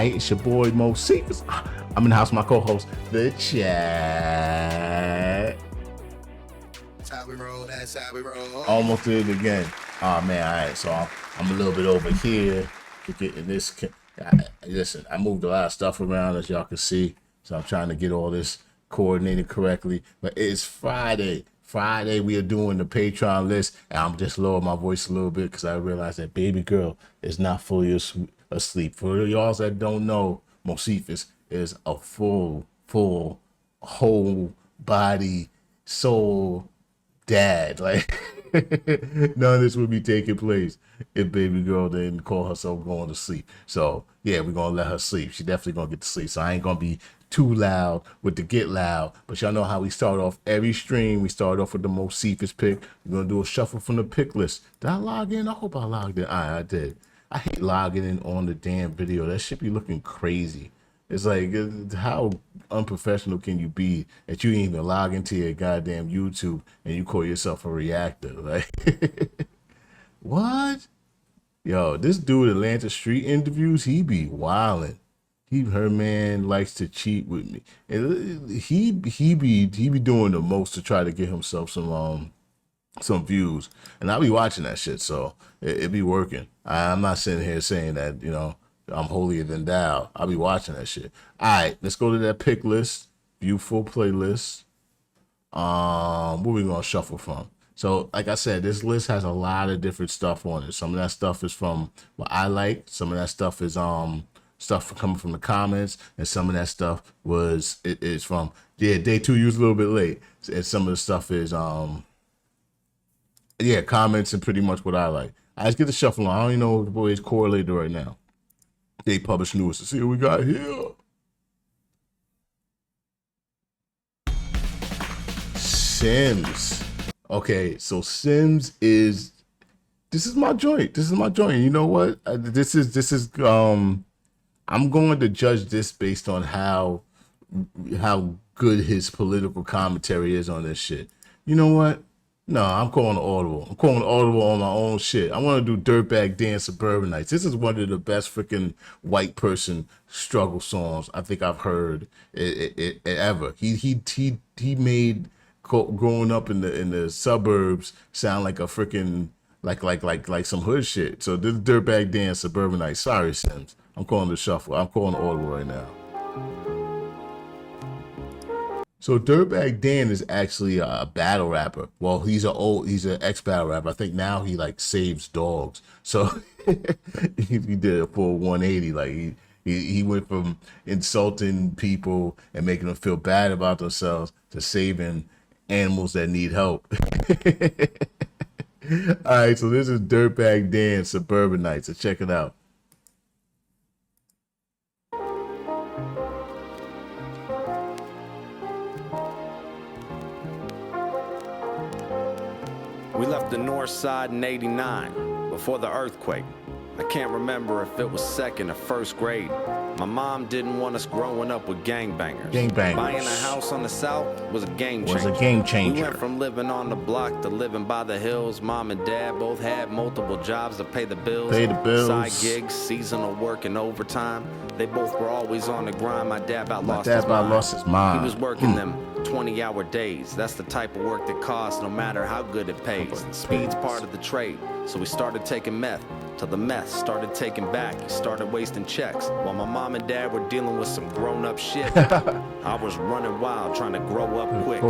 right, it's your boy Moseefus. I'm in the house with my co-host, The Chat. That's how we roll. That's how we roll. Almost did it again. Oh man, all right. So I'm a little bit over here to get in this. Listen, I moved a lot of stuff around, as y'all can see. So I'm trying to get all this coordinated correctly. But it's Friday. Friday, we are doing the Patreon list. And I'm just lowering my voice a little bit because I realized that baby girl is not fully asleep. For y'all that don't know, Moseefus is a full, whole body, soul dad. Like, none of this would be taking place if baby girl didn't call herself going to sleep. So yeah, we're gonna let her sleep. She definitely gonna get to sleep. So I ain't gonna be too loud with the get loud. But y'all know how we start off every stream. We start off with the Moseefus pick. We're gonna do a shuffle from the pick list. Did I log in? I hope I logged in. All right, I did. I hate logging in on the damn video. That shit be looking crazy. It's like, how unprofessional can you be that you ain't even log into your goddamn YouTube and you call yourself a reactor? Like, what? Yo, this dude Atlanta Street interviews, he be wildin'. Her man likes to cheat with me, and he be doing the most to try to get himself some views, and I be watching that shit, so it be working. I'm not sitting here saying that, you know, I'm holier than thou. I'll be watching that shit. All right, let's go to that pick list, view full playlist. What we gonna shuffle from? So, like I said, this list has a lot of different stuff on it. Some of that stuff is from what I like. Some of that stuff is stuff coming from the comments, and some of that stuff is from day 2. You was a little bit late, and some of the stuff is comments and pretty much what I like. Let's get the shuffle on. I don't even know if the boy is correlated right now. They publish news to see what we got here. Sims. Okay, so Sims is my joint. This is my joint. You know what? This is I'm going to judge this based on how good his political commentary is on this shit. You know what? No, I'm calling audible. I'm calling audible on my own shit. I want to do Dirtbag Dan Suburbanites. This is one of the best freaking white person struggle songs I think I've heard it ever. He made growing up in the suburbs sound like a freaking like some hood shit. So this is Dirtbag Dan Suburbanites. Sorry, Sims. I'm calling the shuffle. I'm calling audible right now. So Dirtbag Dan is actually a battle rapper. Well, he's an ex-battle rapper. I think now he like saves dogs. So he did a full 180. Like he went from insulting people and making them feel bad about themselves to saving animals that need help. All right, so this is Dirtbag Dan Suburbanites. So check it out. We left the north side in '89, before the earthquake. I can't remember if it was second or first grade. My mom didn't want us growing up with gangbangers. Buying a house on the south was a game changer. We went from living on the block to living by the hills. Mom and dad both had multiple jobs to pay the bills. Side gigs, seasonal work, and overtime. They both were always on the grind. My dad about lost his mind. He was working them 20-hour days. That's the type of work that costs no matter how good it pays. Speed's part of the trade, so we started taking meth. Till the meth started taking back. He started wasting checks. While my mom and dad were dealing with some grown-up shit, I was running wild trying to grow up quick.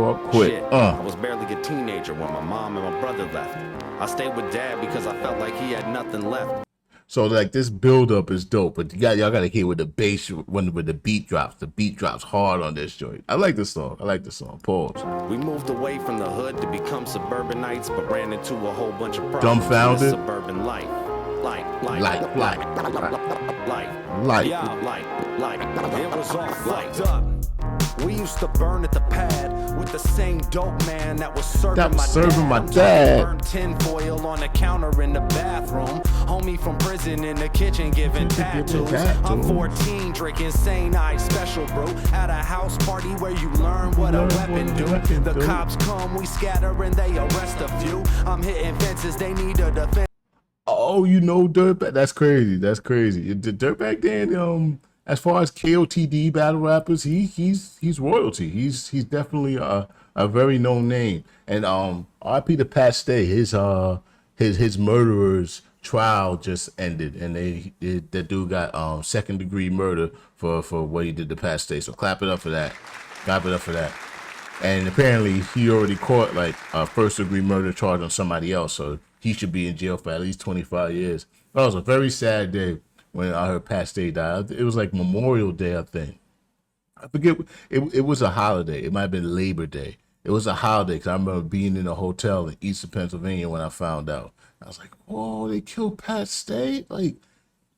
Shit, I was barely a teenager when my mom and my brother left. I stayed with dad because I felt like he had nothing left. So like this build up is dope, but y'all gotta hear with the bass when the beat drops. The beat drops hard on this joint. I like this song. Pause. We moved away from the hood to become suburbanites, but ran into a whole bunch of problems. Dumbfounded. In suburban life. Life. It was all fucked up. We used to burn at the pad with the same dope man that was serving my dad. Burned tinfoil on the counter in the bathroom. Homie from prison in the kitchen giving tattoos. I'm 14 drinking St. Ides special brew at a house party where you learn what a weapon do. The cops come, we scatter and they arrest a few. I'm hitting fences, they need a defense. Oh, you know Dirtbag? That's crazy. The Dirtbag Dan as far as KOTD battle rappers, he's royalty. He's definitely a very known name. And RP to Pat Stay, his murderer's trial just ended, and that dude got second-degree murder for what he did to Pat Stay. So clap it up for that. Clap it up for that. And apparently he already caught like a first-degree murder charge on somebody else, so he should be in jail for at least 25 years. That was a very sad day when I heard Pat Stay died. It was like Memorial Day, I think. I forget. It was a holiday. It might have been Labor Day. It was a holiday because I remember being in a hotel in Eastern Pennsylvania when I found out. I was like, "Oh, they killed Pat Stay!" Like,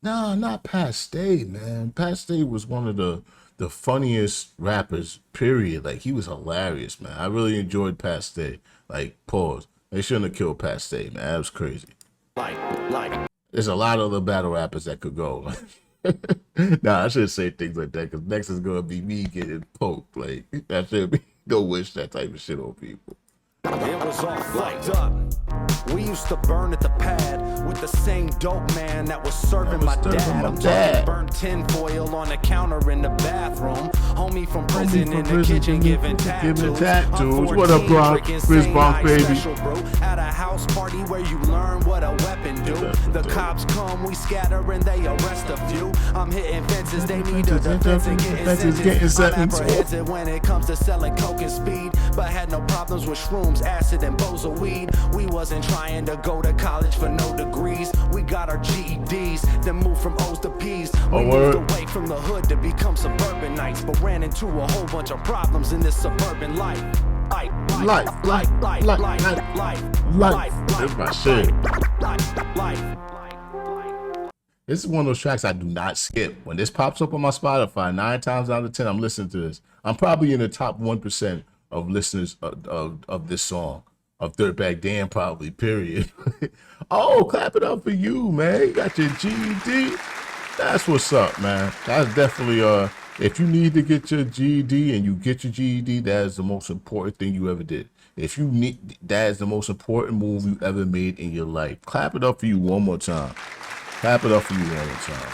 nah, not Pat Stay, man. Pat Stay was one of the funniest rappers. Period. Like, he was hilarious, man. I really enjoyed Pat Stay. Like, pause. They shouldn't have killed Pat Stay, man. That was crazy. Like. There's a lot of other battle rappers that could go. Nah, I shouldn't say things like that because next is gonna be me getting poked. Like, that should be. Don't wish that type of shit on people. It was all fucked up. We used to burn at the pad with the same dope man that was serving my dad. I'm talking burnt tinfoil on the counter in the bathroom. Homie from prison in the kitchen giving tattoos. What up, Bronx? Chris Bronx, baby. At a house party where you learn what a weapon do. The cops come, we scatter and they arrest a few. I'm hitting fences, they need a defense and getting sentenced. I'm apprehensive when it comes to selling coke and speed, but had no problems with shrooms, acid, and bozo weed. We wasn't trying to go to college for no degrees. We got our GEDs, then moved from O's to P's. We moved away from the hood to become suburbanites, but ran into a whole bunch of problems in this suburban life. Life. That's my shit. This is one of those tracks I do not skip. When this pops up on my Spotify, 9 times out of 10, I'm listening to this. I'm probably in the top 1% of listeners of this song. Of Dirtbag Dan, probably, period. Oh, clap it up for you, man. You got your GED. That's what's up, man. That's definitely, if you need to get your GED and you get your GED, that is the most important thing you ever did. If you need, that is the most important move you ever made in your life. Clap it up for you one more time. Clap it up for you one more time.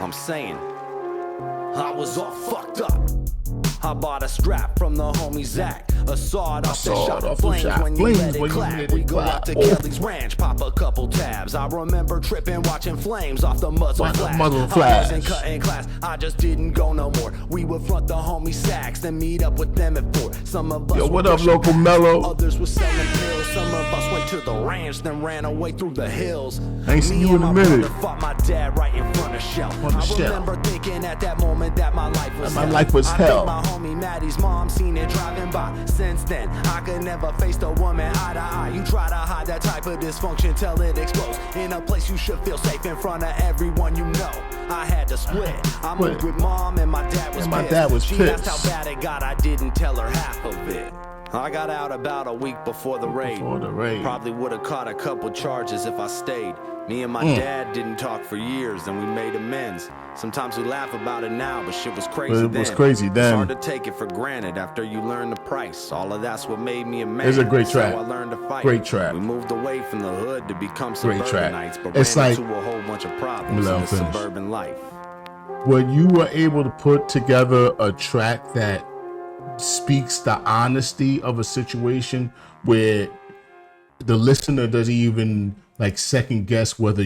I'm saying, I was all fucked up. I bought a strap from the homie Zach, a sawed off the shot flames when you let it clap. We go out to Kelly's ranch, pop a couple tabs. I remember tripping, watching flames off the muzzle flash. I wasn't cutting class, I just didn't go no more. We would front the homie Sacks, then meet up with them at 4. Some of us Yo, what up, Local Mellow? Others were selling pills. Some of us went to the ranch, then ran away through the hills. I ain't seen you in a minute. Fought my dad right in front of Shell. I remember thinking at that moment that my life was hell. My homie Maddie's mom seen it driving by. Since then, I could never face the woman eye to eye. You try to hide that type of dysfunction till it explodes. In a place you should feel safe in front of everyone you know. I had to split. I moved with mom and my dad was pissed. She asked how bad it got, I didn't tell her half of it. I got out about a week before the raid. Probably would have caught a couple charges if I stayed. Me and my dad didn't talk for years, and we made amends. Sometimes we laugh about it now, but shit was crazy then. It's hard to take it for granted after you learn the price. All of that's what made me a man. It's a great track. So I learned to fight. Great track. We moved away from the hood to become suburbanites, but it's ran like, into a whole bunch of problems in the suburban life. When you were able to put together a track that speaks the honesty of a situation where the listener doesn't even like second guess whether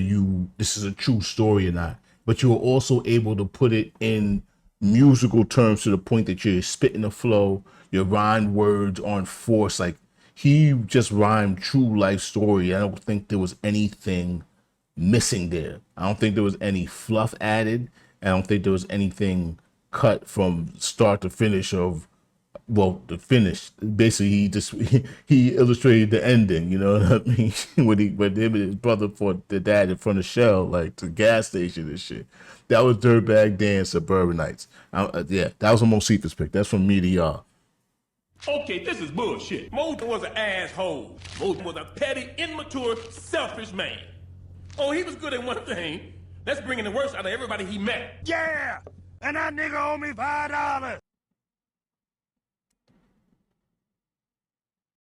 this is a true story or not, but you are also able to put it in musical terms to the point that you're spitting the flow, your rhymed words aren't forced. Like, he just rhymed true life story. I don't think there was anything missing there. I don't think there was any fluff added. I don't think there was anything cut from start to finish of, well, the finish. Basically, he illustrated the ending. You know what I mean? when him and his brother fought the dad in front of Shell, like the gas station and shit. That was Dirtbag Dan, Suburbanites. Yeah, that was a Moseefus pick. That's from me to y'all. Okay, this is bullshit. Moses was an asshole. Moses was a petty, immature, selfish man. Oh, he was good at one thing. That's bringing the worst out of everybody he met. Yeah, and that nigga owe me $5.